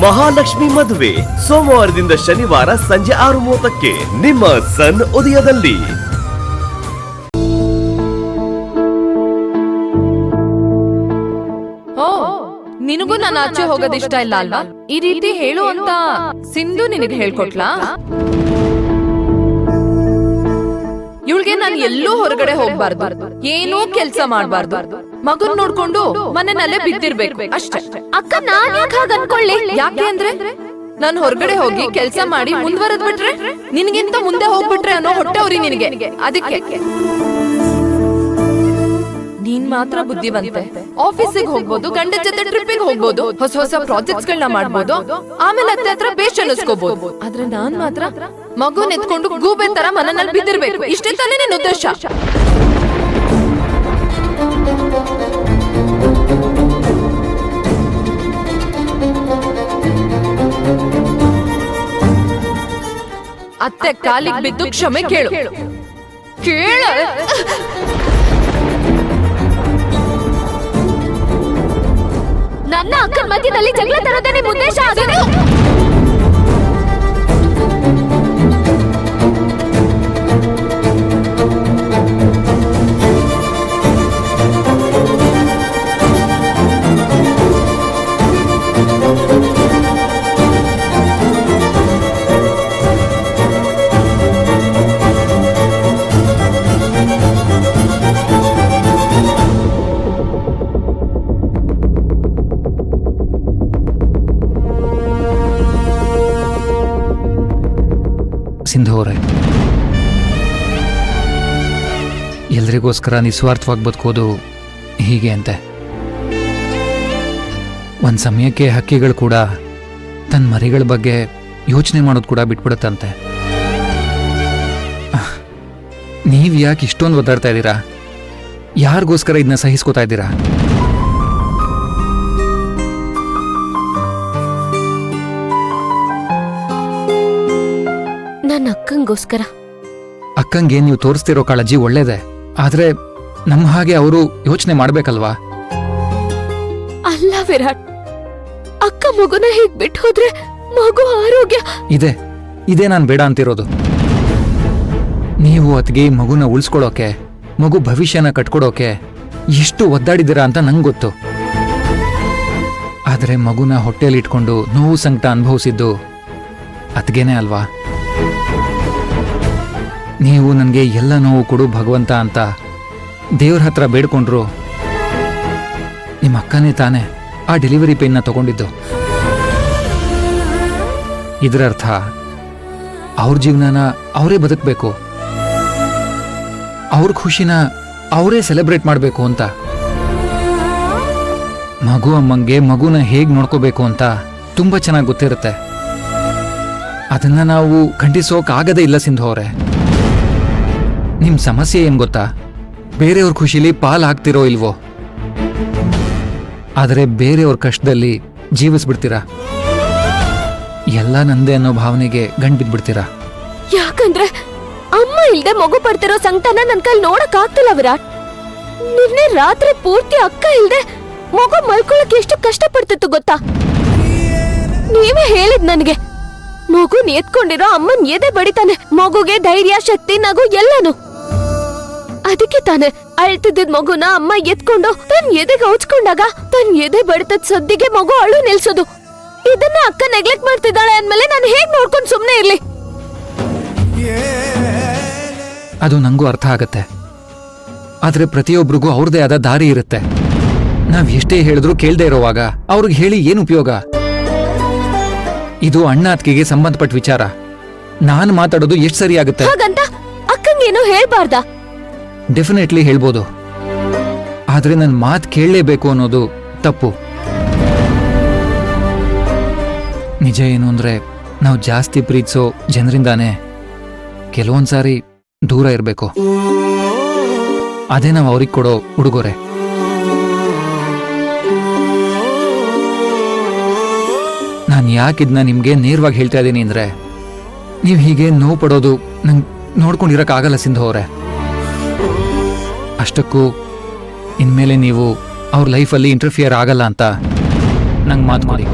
ಮಹಾಲಕ್ಷ್ಮಿ ಮದುವೆ ಸೋಮವಾರದಿಂದ ಶನಿವಾರ ಸಂಜೆ 6:30ಕ್ಕೆ ನಿಮ್ಮ ಸನ್ ಉದಯದಲ್ಲಿ. ನಿನಗೂ ನಾನು ಆಚೆ ಹೋಗೋದಿಷ್ಟ ಇಲ್ಲ ಅಲ್ವಾ? ಈ ರೀತಿ ಹೇಳು ಅಂತ ಸಿಂಧು ನಿನಗೆ ಹೇಳ್ಕೊಟ್ಲಾ? ಇವಳಿಗೆ ನಾನು ಎಲ್ಲೂ ಹೊರಗಡೆ ಹೋಗ್ಬಾರ್ದು, ಏನೂ ಕೆಲ್ಸ ಮಾಡ್ಬಾರ್ದು, ಮಗನ್ ನೋಡ್ಕೊಂಡು ಮನೆಯಲ್ಲೇ ಬಿದ್ದಿರ್ಬೇಕು ಅಷ್ಟೇ. ಅಕ್ಕ ನಾನ್ ಯಾಕೆ ಹಾಗ ಅನ್ಕೊಳ್ಳಿ? ಯಾಕೆ ಅಂದ್ರೆ ನಾನು ಹೊರಗಡೆ ಹೋಗಿ ಕೆಲ್ಸ ಮಾಡಿ ಮುಂದುವರೆದ್ ಬಿಟ್ರೆ ನಿನ್ಗಿಂತ ಮುಂದೆ ಹೋಗ್ಬಿಟ್ರೆ ಅನ್ನೋ ಹೊಟ್ಟೆ ಅವ್ರಿ ನಿನಗೆ. ಅದಕ್ಕೆ ನೀನ್ ಮಾತ್ರ ಬುದ್ಧಿವಂತೆ. ಆಫೀಸಿಗೆ ಹೋಗ್ಬೋದು, ಗಂಡ ಜೊತೆ ಟ್ರಿಪ್ಪಿಗೆ ಹೋಗ್ಬೋದು, ಹೊಸ ಹೊಸ ಪ್ರಾಜೆಕ್ಟ್ಸ್ ಗಳನ್ನ ಮಾಡ್ಬೋದು, ಆಮೇಲೆ ಅತ್ತೆ ಹತ್ರ ಬೇಷ್ ಅನ್ನಿಸ್ಕೋಬಹುದು. ಆದ್ರೆ ನಾನ್ ಮಾತ್ರ ಮಗುನ್ ಎತ್ಕೊಂಡು ಗೂಬೆ ತರ ಮನೆಯಲ್ಲಿ ಬಿದ್ದಿರ್ಬೇಕು. ಇಷ್ಟೇ ತಾನೇ ನಿನ್ನ ಉದ್ದೇಶ? ಅತ್ತೆ ಕಾಲಿಗೆ ಬಿದ್ದು ಕ್ಷಮೆ ಕೇಳು. ನನ್ನ ಅಕ್ಕನ ಮಧ್ಯದಲ್ಲಿ ಜಗಳ ತರೋದೇ ನಿಮ್ಮ ಉದ್ದೇಶ? ಸಿಂಧು ಅವರೇ, ಎಲ್ರಿಗೋಸ್ಕರ ನಿಸ್ವಾರ್ಥವಾಗಿ ಬದುಕೋದು ಹೀಗೆ ಅಂತೆ. ಒಂದು ಸಮಯಕ್ಕೆ ಹಕ್ಕಿಗಳು ಕೂಡ ತನ್ನ ಮರಿಗಳ ಬಗ್ಗೆ ಯೋಚನೆ ಮಾಡೋದು ಕೂಡ ಬಿಟ್ಬಿಡುತ್ತಂತೆ. ನೀವು ಯಾಕೆ ಇಷ್ಟೊಂದು ಒದ್ದಾಡ್ತಾ ಇದ್ದೀರಾ? ಯಾರಿಗೋಸ್ಕರ ಇದನ್ನ ಸಹಿಸ್ಕೋತಾ ಇದ್ದೀರಾ? ನನ್ನ ಅಕ್ಕಂಗೋಸ್ಕರ. ಅಕ್ಕಂಗೆ ನೀವು ತೋರಿಸ್ತಿರೋ ಕಾಳಜಿ ಒಳ್ಳೇದೆ, ಆದ್ರೆ ನಮ್ಮ ಹಾಗೆ ಅವರು ಯೋಚನೆ ಮಾಡ್ಬೇಕಲ್ವಾ? ಅಲ್ಲ ವಿರಾಟ್, ಅಕ್ಕ ಮಗುನ ಹೀಗ್ ಬಿಟ್ಟು ಹೋದ್ರೆ ಮಗು ಆರೋಗ್ಯ. ಇದೇ ನಾನು ಬೇಡ ಅಂತಿರೋದು. ನೀವು ಅತ್ಗೆ ಮಗುನ ಉಳಿಸ್ಕೊಳೋಕೆ, ಮಗು ಭವಿಷ್ಯನ ಕಟ್ಕೊಡೋಕೆ ಎಷ್ಟು ಒದ್ದಾಡಿದ್ದೀರಾ ಅಂತ ನಂಗೆ ಗೊತ್ತು. ಆದ್ರೆ ಮಗುನ ಹೊಟ್ಟೆಯಲ್ಲಿ ಇಟ್ಕೊಂಡು ನೋವು ಸಂಕಟ ಅನುಭವಿಸಿದ್ದು ಅತ್ಗೆನೇ ಅಲ್ವಾ? ನೀವು ನನಗೆ ಎಲ್ಲ ನೋವು ಕೊಡು ಭಗವಂತ ಅಂತ ದೇವ್ರ ಹತ್ರ ಬೇಡ್ಕೊಂಡ್ರು ನಿಮ್ಮ ಅಕ್ಕನೇ ತಾನೇ ಆ ಡೆಲಿವರಿ ಪೇನ್ನ ತಗೊಂಡಿದ್ದು. ಇದರರ್ಥ ಅವ್ರ ಜೀವನನ ಅವರೇ ಬದುಕಬೇಕು, ಅವ್ರ ಖುಷಿನ ಅವರೇ ಸೆಲೆಬ್ರೇಟ್ ಮಾಡಬೇಕು ಅಂತ. ಮಗು ಅಮ್ಮಂಗೆ ಮಗುನ ಹೇಗ್ ನೋಡ್ಕೋಬೇಕು ಅಂತ ತುಂಬಾ ಚೆನ್ನಾಗಿ ಗೊತ್ತಿರುತ್ತೆ. ಅದನ್ನ ನಾವು ಖಂಡಿಸೋಕಾಗದೇ ಇಲ್ಲ ಸಿಂಧು ಅವರೇ. ನಿಮ್ ಸಮಸ್ಯೆ ಏನ್ ಗೊತ್ತಾ? ಬೇರೆಯವ್ರ ಖುಷಿಲಿ ಪಾಲಾಗ್ತಿರೋ ಇಲ್ವೋ, ಆದರೆ ಬೇರೆಯವ್ರ ಕಷ್ಟದಲ್ಲಿ ಜೀವಿಸ್ಬಿಡ್ತೀರಾ. ಎಲ್ಲ ನಂದೇ ಅನ್ನೋ ಭಾವನೆಗೆ ಗಂಟು ಬಿದ್ಬಿಡ್ತೀರಾ. ಯಾಕಂದ್ರೆ ಅಮ್ಮ ಇಲ್ದೆ ಮಗು ಪಡ್ತಿರೋ ಸಂಕಟನ ನನ್ ಕೈಲಿ ನೋಡಕ್ ಆಗ್ತಿಲ್ಲ ವಿರಾಟ್. ನಿನ್ನೆ ರಾತ್ರಿ ಪೂರ್ತಿ ಅಕ್ಕ ಇಲ್ದೆ ಮಗು ಮಲ್ಕೊಳಕ್ ಎಷ್ಟು ಕಷ್ಟ ಪಡ್ತಿತ್ತು ಗೊತ್ತಾ? ನೀವೇ ಹೇಳಿದ್ ನನಗೆ, ಮಗುನ್ ಎತ್ಕೊಂಡಿರೋ ಅಮ್ಮನ್ ಎದೆ ಬಡಿತಾನೆ, ಮಗುಗೆ ಧೈರ್ಯ ಶಕ್ತಿ ನಗು ಎಲ್ಲಾನು. ಅದಕ್ಕೆ ತಾನೆ ಅಳ್ತಿದ್ದ ಮಗುನ ಅಮ್ಮ ಎತ್ಕೊಂಡು ತನ್ ಎದೆಗೆ ಹೌಚ್ಕೊಂಡಾಗ ತನ್ ಎದೆ ಬಡಿತದ ಸದ್ದಿಗೆ ಮಗು ಅಳು ನಿಲ್ಸೋದು. ಇದನ್ನ ಅಕ್ಕ ನೆಗ್ಲೆಕ್ಟ್ ಮಾಡ್ತಿದ್ದಾಳೆ ಅಂದ್ಮೇಲೆ ನಾನು ಹೇಗ್ ನೋಡ್ಕೊಂಡು ಸುಮ್ನೆ ಇರ್ಲಿ? ಅದು ನಂಗೂ ಅರ್ಥ ಆಗತ್ತೆ, ಆದ್ರೆ ಪ್ರತಿಯೊಬ್ಬರಿಗೂ ಅವ್ರದೇ ಆದ ದಾರಿ ಇರುತ್ತೆ. ನಾವ್ ಎಷ್ಟೇ ಹೇಳಿದ್ರು ಕೇಳ್ದೆ ಇರೋವಾಗ ಅವ್ರಿಗೆ ಹೇಳಿ ಏನ್ ಉಪಯೋಗ? ಇದು ಅಣ್ಣ ಅತ್ತಿಗೆಗೆ ಸಂಬಂಧಪಟ್ಟ ವಿಚಾರ. ನಾನು ಮಾತಾಡೋದು ಎಷ್ಟು ಸರಿ ಆಗುತ್ತೆ? ಹಾಗಂತ ಅಕ್ಕಂಗೇನು ಹೇಳ್ಬಾರ್ದಾ? ಡೆಫಿನೆಟ್ಲಿ ಹೇಳ್ಬೋದು, ಆದ್ರೆ ನನ್ನ ಮಾತು ಕೇಳಲೇಬೇಕು ಅನ್ನೋದು ತಪ್ಪು. ನಿಜ ಏನು ಅಂದ್ರೆ, ನಾವು ಜಾಸ್ತಿ ಪ್ರೀತಿಸೋ ಜನರಿಂದಾನೇ ಕೆಲವೊಂದ್ಸಾರಿ ದೂರ ಇರಬೇಕು. ಅದೇ ನಾವು ಅವ್ರಿಗೆ ಕೊಡೋ ಉಡುಗೊರೆ. ನಾನು ಯಾಕಿದ್ನ ನಿಮ್ಗೆ ನೇರವಾಗಿ ಹೇಳ್ತಾ ಇದ್ದೀನಿ ಅಂದ್ರೆ, ನೀವು ಹೀಗೆ ನೋವು ಪಡೋದು ನಂಗೆ ನೋಡ್ಕೊಂಡಿರಕ್ಕಾಗಲ್ಲ ಸಿಂಧು ಅವರೇ. ಅಷ್ಟಕ್ಕೂ ಇನ್ಮೇಲೆ ನೀವು ಅವ್ರ ಲೈಫಲ್ಲಿ ಇಂಟರ್ಫಿಯರ್ ಆಗಲ್ಲ ಅಂತ ನಂಗೆ ಮಾತು ಮಾಡಿ.